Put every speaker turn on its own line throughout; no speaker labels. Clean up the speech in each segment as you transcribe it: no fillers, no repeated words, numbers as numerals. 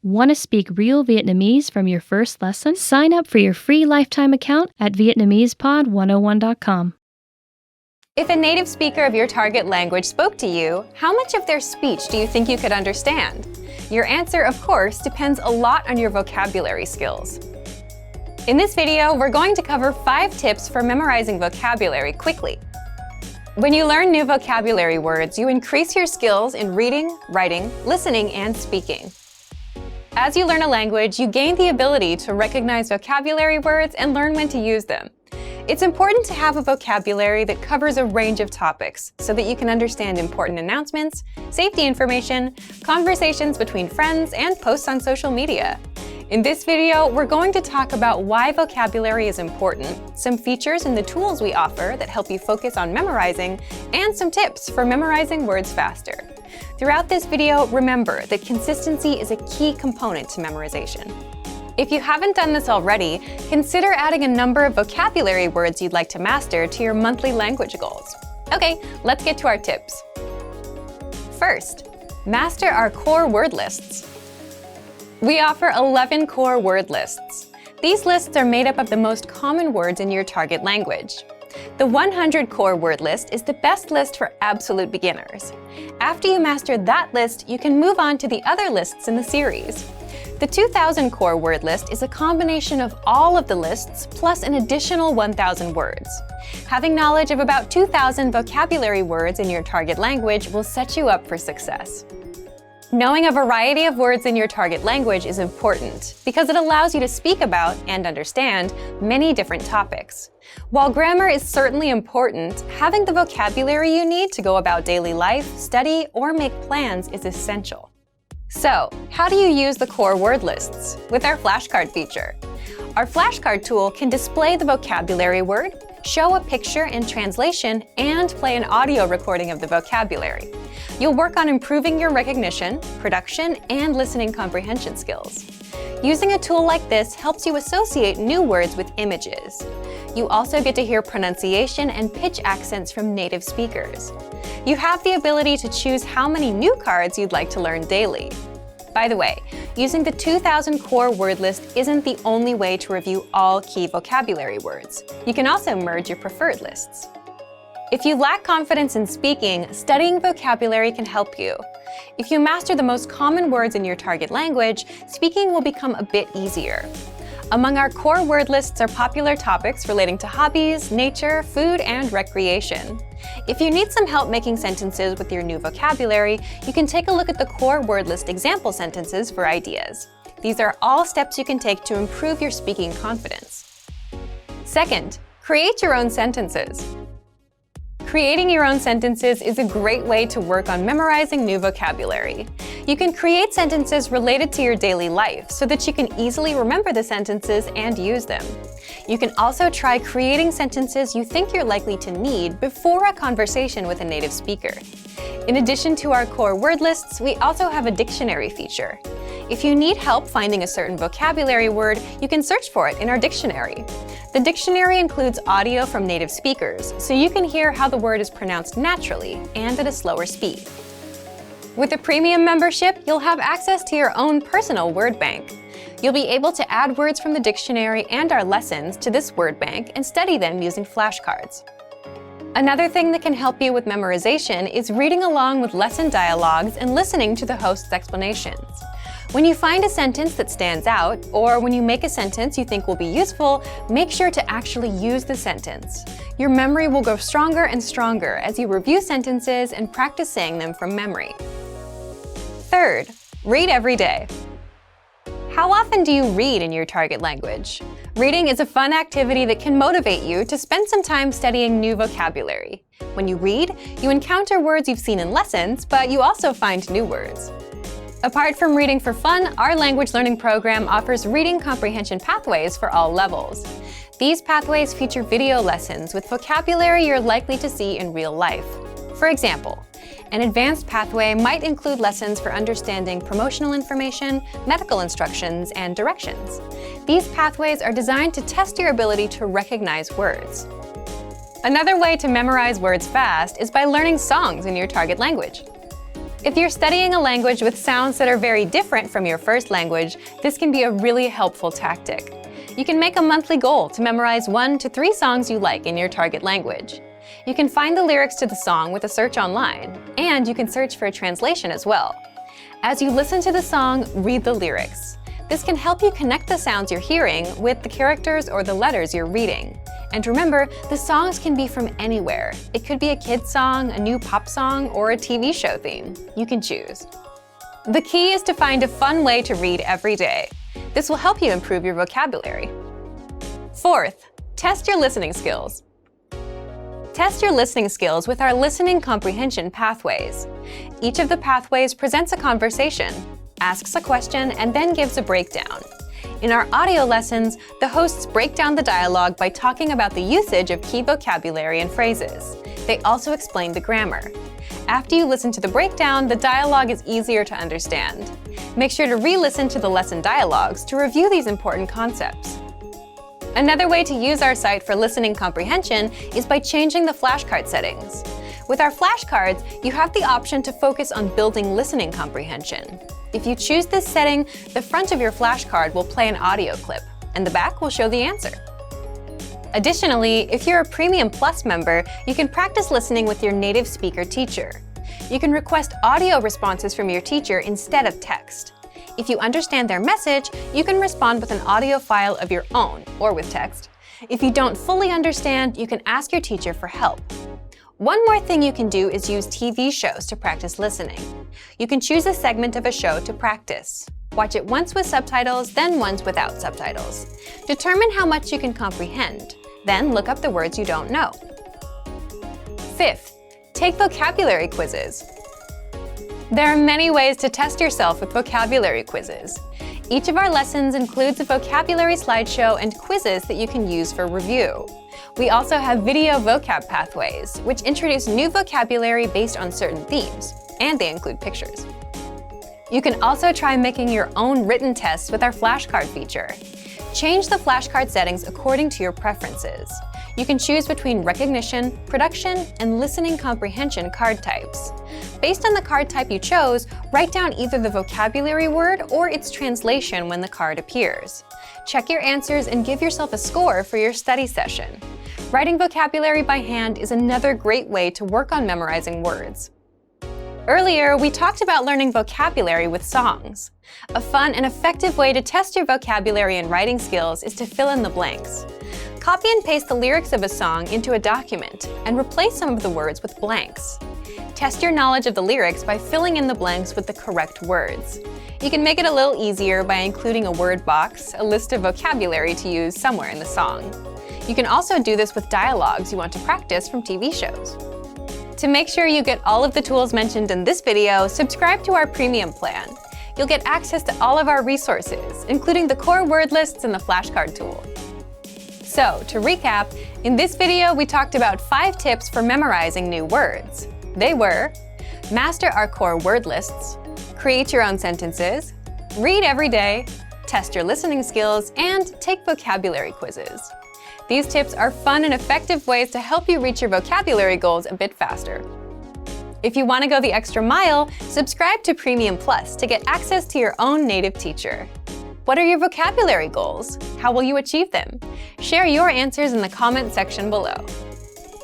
Want to speak real Vietnamese from your first lesson? Sign up for your free lifetime account at VietnamesePod101.com.
If a native speaker of your target language spoke to you, how much of their speech do you think you could understand? Your answer, of course, depends a lot on your vocabulary skills. In this video, we're going to cover 5 tips for memorizing vocabulary quickly. When you learn new vocabulary words, you increase your skills in reading, writing, listening, and speaking. As you learn a language, you gain the ability to recognize vocabulary words and learn when to use them. It's important to have a vocabulary that covers a range of topics so that you can understand important announcements, safety information, conversations between friends, and posts on social media. In this video, we're going to talk about why vocabulary is important, some features in the tools we offer that help you focus on memorizing, and some tips for memorizing words faster. Throughout this video, remember that consistency is a key component to memorization. If you haven't done this already, consider adding a number of vocabulary words you'd like to master to your monthly language goals. Okay, let's get to our tips. First, master our core word lists. We offer 11 core word lists. These lists are made up of the most common words in your target language. The 100 core word list is the best list for absolute beginners. After you master that list, you can move on to the other lists in the series. The 2000 core word list is a combination of all of the lists plus an additional 1,000 words. Having knowledge of about 2,000 vocabulary words in your target language will set you up for success. Knowing a variety of words in your target language is important because it allows you to speak about and understand many different topics. While grammar is certainly important, having the vocabulary you need to go about daily life, study, or make plans is essential. So, how do you use the core word lists? With our flashcard feature. Our flashcard tool can display the vocabulary word, show a picture and translation, and play an audio recording of the vocabulary. You'll work on improving your recognition, production, and listening comprehension skills. Using a tool like this helps you associate new words with images. You also get to hear pronunciation and pitch accents from native speakers. You have the ability to choose how many new cards you'd like to learn daily. By the way, using the 2000 core word list isn't the only way to review all key vocabulary words. You can also merge your preferred lists. If you lack confidence in speaking, studying vocabulary can help you. If you master the most common words in your target language, speaking will become a bit easier. Among our core word lists are popular topics relating to hobbies, nature, food, and recreation. If you need some help making sentences with your new vocabulary, you can take a look at the core word list example sentences for ideas. These are all steps you can take to improve your speaking confidence. Second, create your own sentences. Creating your own sentences is a great way to work on memorizing new vocabulary. You can create sentences related to your daily life so that you can easily remember the sentences and use them. You can also try creating sentences you think you're likely to need before a conversation with a native speaker. In addition to our core word lists, we also have a dictionary feature. If you need help finding a certain vocabulary word, you can search for it in our dictionary. The dictionary includes audio from native speakers, so you can hear how the word is pronounced naturally and at a slower speed. With a premium membership, you'll have access to your own personal word bank. You'll be able to add words from the dictionary and our lessons to this word bank and study them using flashcards. Another thing that can help you with memorization is reading along with lesson dialogues and listening to the host's explanations. When you find a sentence that stands out, or when you make a sentence you think will be useful, make sure to actually use the sentence. Your memory will grow stronger and stronger as you review sentences and practice saying them from memory. Third, read every day. How often do you read in your target language? Reading is a fun activity that can motivate you to spend some time studying new vocabulary. When you read, you encounter words you've seen in lessons, but you also find new words. Apart from reading for fun, our language learning program offers reading comprehension pathways for all levels. These pathways feature video lessons with vocabulary you're likely to see in real life. For example, an advanced pathway might include lessons for understanding promotional information, medical instructions, and directions. These pathways are designed to test your ability to recognize words. Another way to memorize words fast is by learning songs in your target language. If you're studying a language with sounds that are very different from your first language, this can be a really helpful tactic. You can make a monthly goal to memorize 1 to 3 songs you like in your target language. You can find the lyrics to the song with a search online, and you can search for a translation as well. As you listen to the song, read the lyrics. This can help you connect the sounds you're hearing with the characters or the letters you're reading. And remember, the songs can be from anywhere. It could be a kid's song, a new pop song, or a TV show theme. You can choose. The key is to find a fun way to read every day. This will help you improve your vocabulary. Fourth, test your listening skills. Test your listening skills with our listening comprehension pathways. Each of the pathways presents a conversation, asks a question, and then gives a breakdown. In our audio lessons, the hosts break down the dialogue by talking about the usage of key vocabulary and phrases. They also explain the grammar. After you listen to the breakdown, the dialogue is easier to understand. Make sure to re-listen to the lesson dialogues to review these important concepts. Another way to use our site for listening comprehension is by changing the flashcard settings. With our flashcards, you have the option to focus on building listening comprehension. If you choose this setting, the front of your flashcard will play an audio clip, and the back will show the answer. Additionally, if you're a Premium Plus member, you can practice listening with your native speaker teacher. You can request audio responses from your teacher instead of text. If you understand their message, you can respond with an audio file of your own, or with text. If you don't fully understand, you can ask your teacher for help. One more thing you can do is use TV shows to practice listening. You can choose a segment of a show to practice. Watch it once with subtitles, then once without subtitles. Determine how much you can comprehend. Then look up the words you don't know. Fifth, take vocabulary quizzes. There are many ways to test yourself with vocabulary quizzes. Each of our lessons includes a vocabulary slideshow and quizzes that you can use for review. We also have video vocab pathways, which introduce new vocabulary based on certain themes, and they include pictures. You can also try making your own written tests with our flashcard feature. Change the flashcard settings according to your preferences. You can choose between recognition, production, and listening comprehension card types. Based on the card type you chose, write down either the vocabulary word or its translation when the card appears. Check your answers and give yourself a score for your study session. Writing vocabulary by hand is another great way to work on memorizing words. Earlier, we talked about learning vocabulary with songs. A fun and effective way to test your vocabulary and writing skills is to fill in the blanks. Copy and paste the lyrics of a song into a document and replace some of the words with blanks. Test your knowledge of the lyrics by filling in the blanks with the correct words. You can make it a little easier by including a word box, a list of vocabulary to use somewhere in the song. You can also do this with dialogues you want to practice from TV shows. To make sure you get all of the tools mentioned in this video, subscribe to our premium plan. You'll get access to all of our resources, including the core word lists and the flashcard tool. So, to recap, in this video we talked about 5 tips for memorizing new words. They were: master our core word lists, create your own sentences, read every day, test your listening skills, and take vocabulary quizzes. These tips are fun and effective ways to help you reach your vocabulary goals a bit faster. If you want to go the extra mile, subscribe to Premium Plus to get access to your own native teacher. What are your vocabulary goals? How will you achieve them? Share your answers in the comment section below.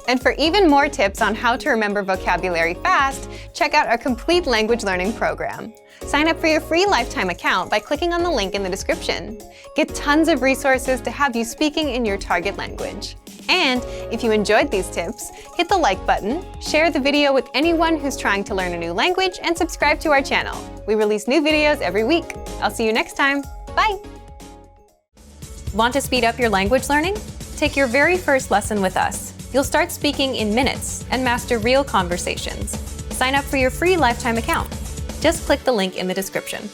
And for even more tips on how to remember vocabulary fast, check out our complete language learning program. Sign up for your free lifetime account by clicking on the link in the description. Get tons of resources to have you speaking in your target language. And if you enjoyed these tips, hit the like button, share the video with anyone who's trying to learn a new language, and subscribe to our channel. We release new videos every week. I'll see you next time. Bye! Want to speed up your language learning? Take your very first lesson with us. You'll start speaking in minutes and master real conversations. Sign up for your free lifetime account. Just click the link in the description.